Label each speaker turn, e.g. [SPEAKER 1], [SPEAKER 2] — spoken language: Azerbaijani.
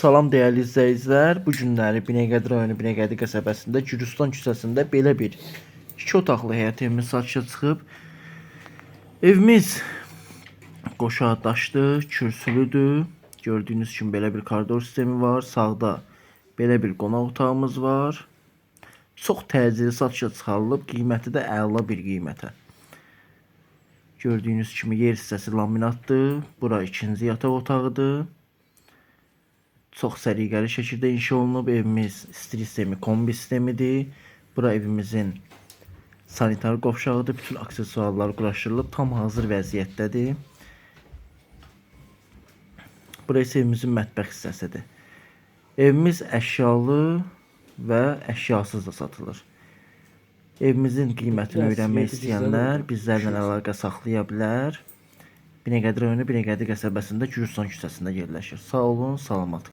[SPEAKER 1] Salam değerli izləyicilər. Bu günləri Binəqədi rayonu Binəqədi qəsəbəsində Gürcüstan küçəsində belə bir 2 otaqlı həyət evimiz satışa çıxıb. Evimiz qoşa daşlı, kürsülüdür. Gördüyünüz kimi belə bir koridor sistemi var. Sağda belə bir qonaq otağımız var. Çox təcili satışa çıxarılıb. Qiyməti də əla bir qiymətə. Gördüyünüz kimi yer hissəsi laminatdır. Bura ikinci yataq otağıdır. Çox səliqəli şəkildə inşa olunub. Evimiz istir sistemi, kombi sistemidir. Bura evimizin sanitar qovşağıdır. Bütün aksesuarlar quraşdırılıb, tam hazır vəziyyətdədir. Bura isə evimizin mətbəx hissəsidir. Evimiz əşyalı və əşyasız da satılır. Evimizin qiymətini öyrənmək istəyənlər bizlərlə əlaqə saxlaya bilər. Binəqədi rayonu Binəqədi qəsəbəsində Gürcüstan küçəsində yerləşir. Sağ olun, salamat.